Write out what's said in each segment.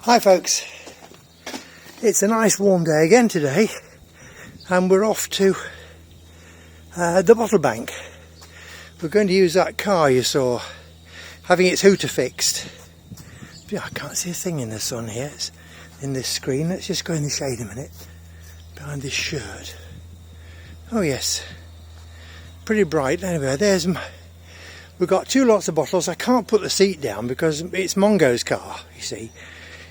Hi folks, it's a nice warm day again today and we're off to the bottle bank. We're going to use that car you saw, having its hooter fixed. Yeah, I can't see a thing in the sun here, it's in this screen. Let's just go in the shade a minute, behind this shirt. Oh yes, pretty bright. Anyway, we've got two lots of bottles. I can't put the seat down because it's Mongo's car, you see.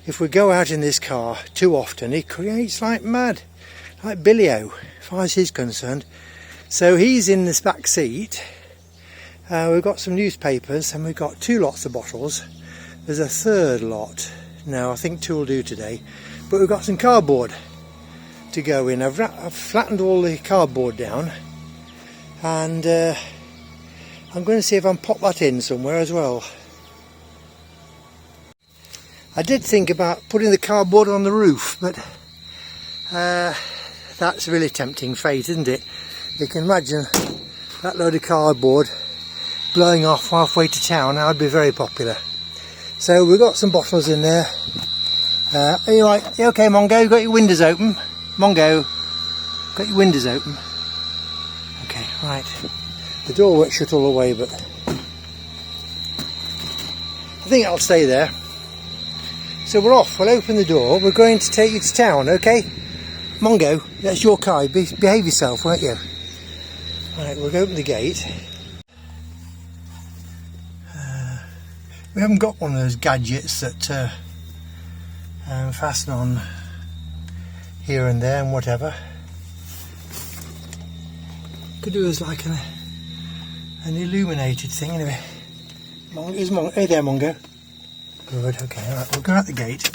If we go out in this car too often, he creates like mad, like Billy-O, as far as he's concerned. So he's in this back seat. We've got some newspapers and we've got two lots of bottles. There's a third lot. No, I think two will do today. But we've got some cardboard to go in. I've flattened all the cardboard down and I'm going to see if I can pop that in somewhere as well. I did think about putting the cardboard on the roof, but that's really tempting fate, isn't it? You can imagine that load of cardboard blowing off halfway to town. That would be very popular. So we've got some bottles in there. Are you right? You okay, Mongo? You got your windows open? Mongo, got your windows open? Okay, right. The door won't shut all the way, but I think I'll stay there. So we're off, we'll open the door, we're going to take you to town, okay? Mongo, that's your car, behave yourself, won't you? Right, we'll open the gate. We haven't got one of those gadgets that fasten on here and there and whatever. Could do as like an illuminated thing anyway. Hey there, Mongo. Good, okay, alright, we'll go out the gate.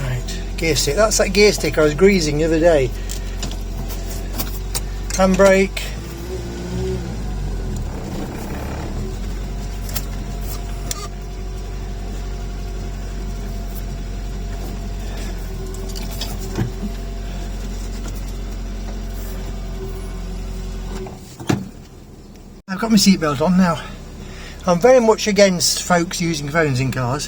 Right, gear stick, that's that gear stick I was greasing the other day. Handbrake. I've got my seatbelt on now. I'm very much against folks using phones in cars,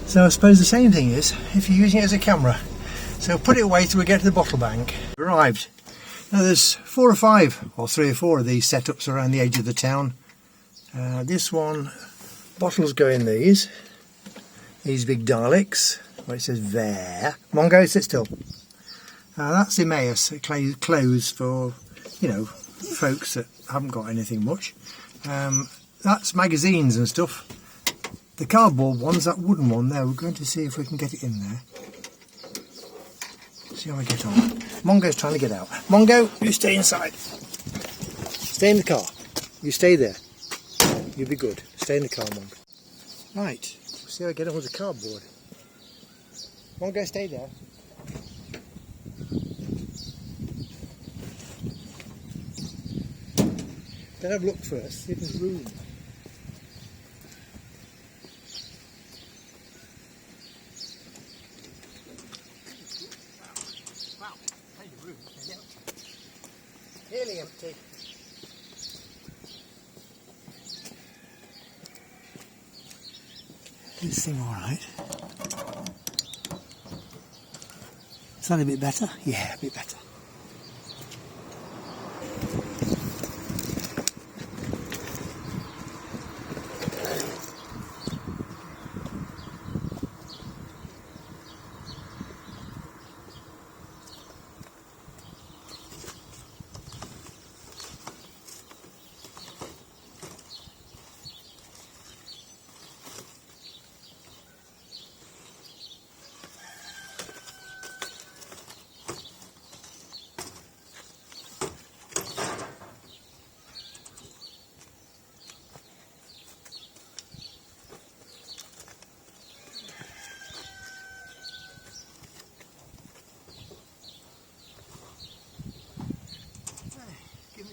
so I suppose the same thing is if you're using it as a camera. So put it away till we get to the bottle bank. Arrived. Now there's 4 or 5 or 3 or 4 of these setups around the edge of the town. This one, bottles go in these big Daleks where it says there. Mongo, sit still. That's Emmaus, clothes for, you know, folks that haven't got anything much. That's magazines and stuff. The cardboard one's that wooden one there. We're going to see if we can get it in there. See how I get on. Mongo's trying to get out. Mongo, you stay inside. Stay in the car. You stay there. You'll be good. Stay in the car, Mongo. Right. See how I get on with the cardboard. Mongo, stay there. Then have a look first, see if there's room. Wow, plenty of room, it's empty. Nearly empty. Is this thing alright? Is that a bit better? Yeah, a bit better.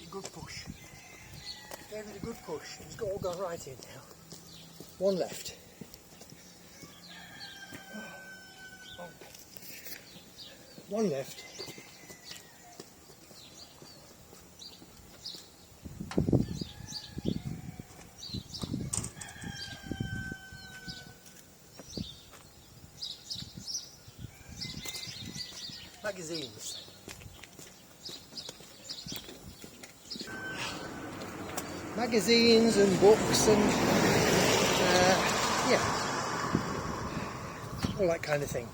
Good push. Gave it a good push. It's all gone right in now. One left. One left. magazines. Magazines and books and yeah, all that kind of thing.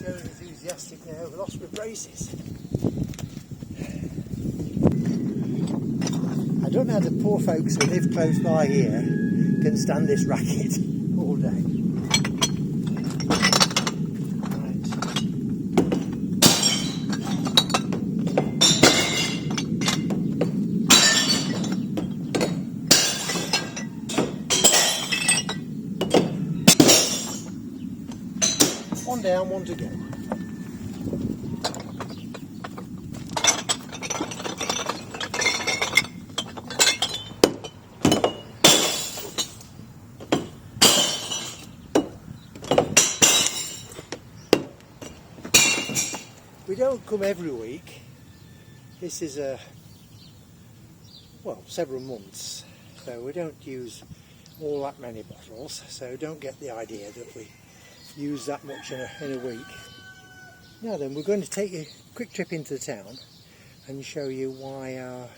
Enthusiastic now, we're lost with braces. I don't know how the poor folks who live close by here can stand this racket all day. Right. One down, one to go. We don't come every week. This is several months, so we don't use all that many bottles, so don't get the idea that we use that much in a week. Now then, we're going to take a quick trip into the town and show you why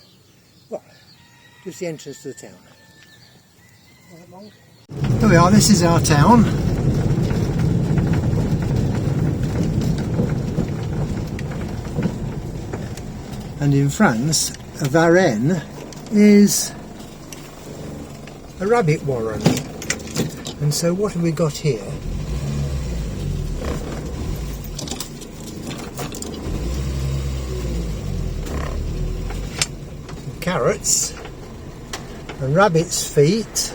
just the entrance to the town. Right, Monk? Here we are, this is our town. And in France, a varenne is a rabbit warren. And so what have we got here? Carrots and rabbit's feet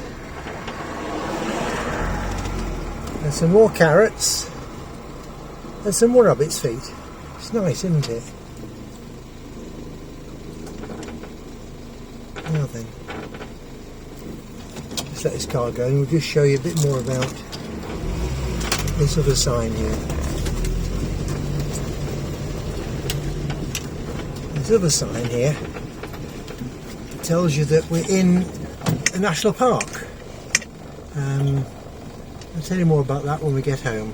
and some more carrots and some more rabbit's feet. It's nice, isn't it? Now then, just let this car go and we'll just show you a bit more about this other sign here. This other sign here tells you that we're in a national park. I'll tell you more about that when we get home.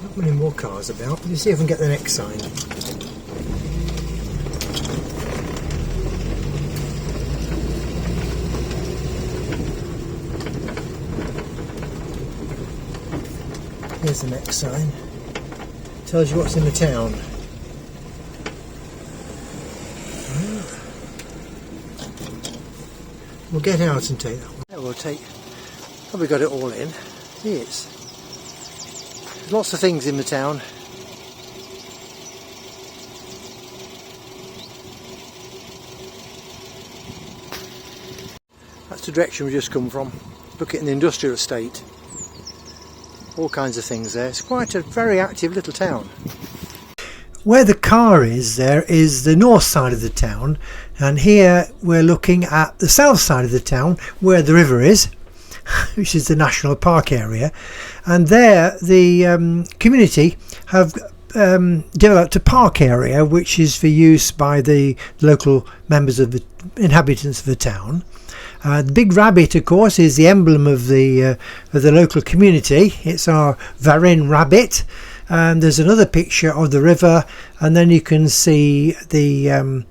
Not many more cars about, but let's see if we can get the next sign. Here's the next sign. Tells you what's in the town. We'll get out and take that one. Yeah, we'll take. Probably got it all in. Here's. There's lots of things in the town. That's the direction we just come from. Look at an industrial estate. All kinds of things there. It's quite a very active little town. Where the car is, there is the north side of the town, and here we're looking at the south side of the town where the river is, which is the national park area, and there the community have developed a park area which is for use by the local members of the inhabitants of the town. The big rabbit, of course, is the emblem of the local community. It's our Varenne rabbit. And there's another picture of the river, and then you can see the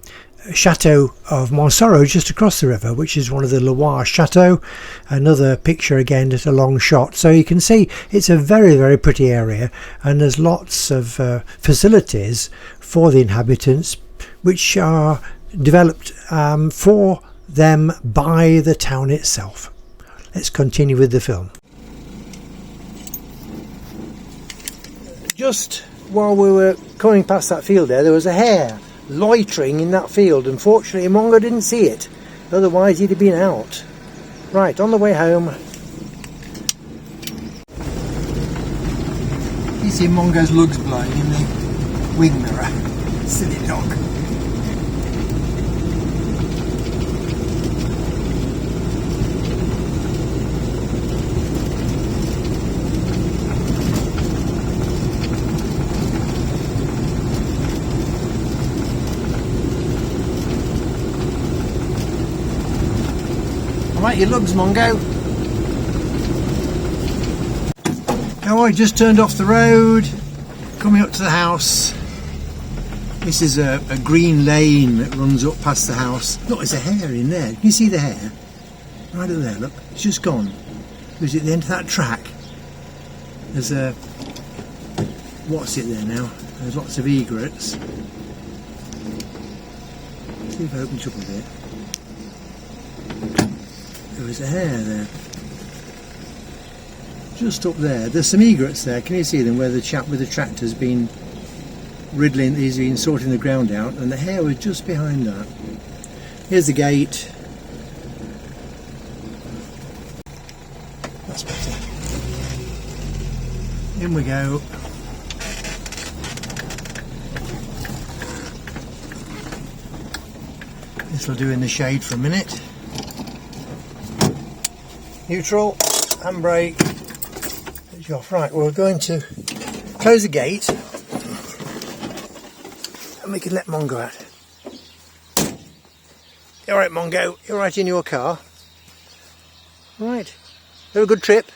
chateau of Montsoreau just across the river, which is one of the Loire chateaux. Another picture again at a long shot, so you can see it's a very, very pretty area, and there's lots of facilities for the inhabitants which are developed for them by the town itself. Let's continue with the film. Just while we were coming past that field there was a hare loitering in that field. Unfortunately Mongo didn't see it, otherwise he'd have been out. Right, on the way home. You see Mongo's lugs blowing in the wing mirror. Silly dog. Alright, your lugs, Mongo. Now I just turned off the road, coming up to the house. This is a green lane that runs up past the house. Look, there's a hare in there. Can you see the hare? Right up there, look. It's just gone. It was at the end of that track. There's a... what's it there now? There's lots of egrets. See if it opens up a bit. There was a hare there. Just up there. There's some egrets there. Can you see them where the chap with the tractor's been riddling, he's been sorting the ground out, and the hare was just behind that. Here's the gate. That's better. In we go. This will do in the shade for a minute. Neutral, handbrake. Switch off. Right, we're going to close the gate and we can let Mongo out. You alright, Mongo? You alright in your car? Right. Have a good trip.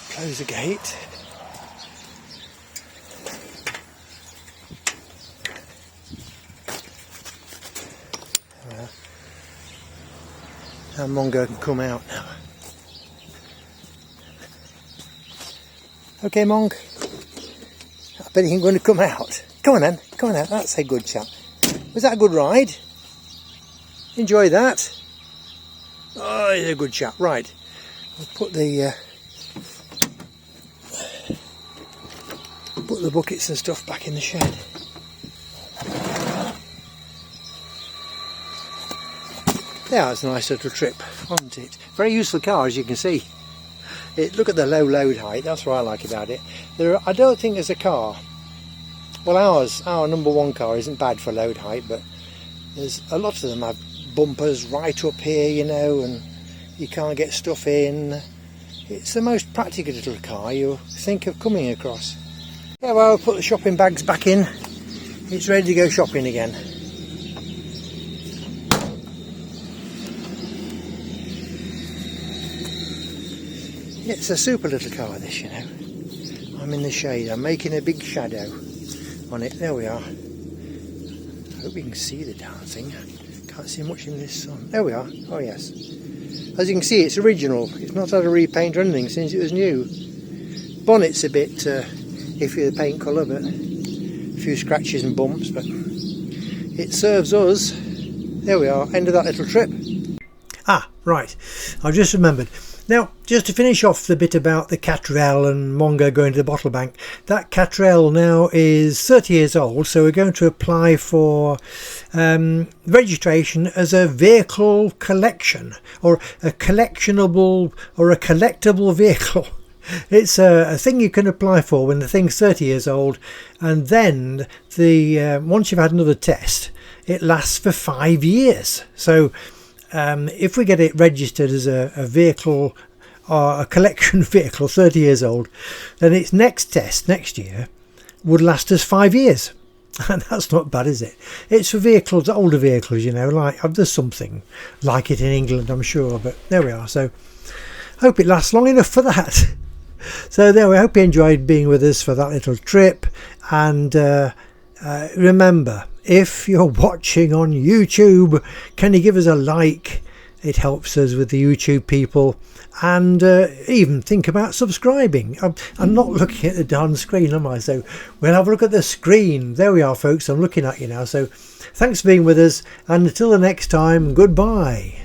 Close the gate. And Mongo can come out now. Okay, Mong. I bet he's going to come out. Come on then, come on out. That's a good chap. Was that a good ride? Enjoy that? Oh, he's a good chap. Right. We'll put the buckets and stuff back in the shed. Yeah, it's a nice little trip, wasn't it? Very useful car, as you can see. Look at the low load height, that's what I like about it. I don't think there's a car, well our number one car isn't bad for load height, but there's a lot of them have bumpers right up here, you know, and you can't get stuff in. It's the most practical little car you'll think of coming across. Yeah, well, I'll put the shopping bags back in. It's ready to go shopping again. It's a super little car, this, you know. I'm in the shade. I'm making a big shadow on it. There we are. I hope you can see the darn thing. Can't see much in this sun. There we are. Oh yes. As you can see, it's original. It's not had a repaint or anything since it was new. Bonnet's a bit iffy, the paint colour, but a few scratches and bumps. But it serves us. There we are. End of that little trip. Ah, right. I've just remembered. Now, just to finish off the bit about the Catrel and Mongo going to the bottle bank, that Catrel now is 30 years old, so we're going to apply for registration as a vehicle collection, or a collectionable or a collectible vehicle. It's a thing you can apply for when the thing's 30 years old, and then once you've had another test, it lasts for 5 years. So if we get it registered as a vehicle or a collection vehicle 30 years old, then its next test next year would last us 5 years. And that's not bad, is it? It's for vehicles, older vehicles, you know, like there's something like it in England, I'm sure, but there we are. So hope it lasts long enough for that. So there we hope you enjoyed being with us for that little trip, and remember, if you're watching on YouTube, can you give us a like? It helps us with the YouTube people, and even think about subscribing. I'm not looking at the darn screen, am I? So we'll have a look at the screen. There we are, folks. I'm looking at you now. So thanks for being with us, and until the next time, goodbye.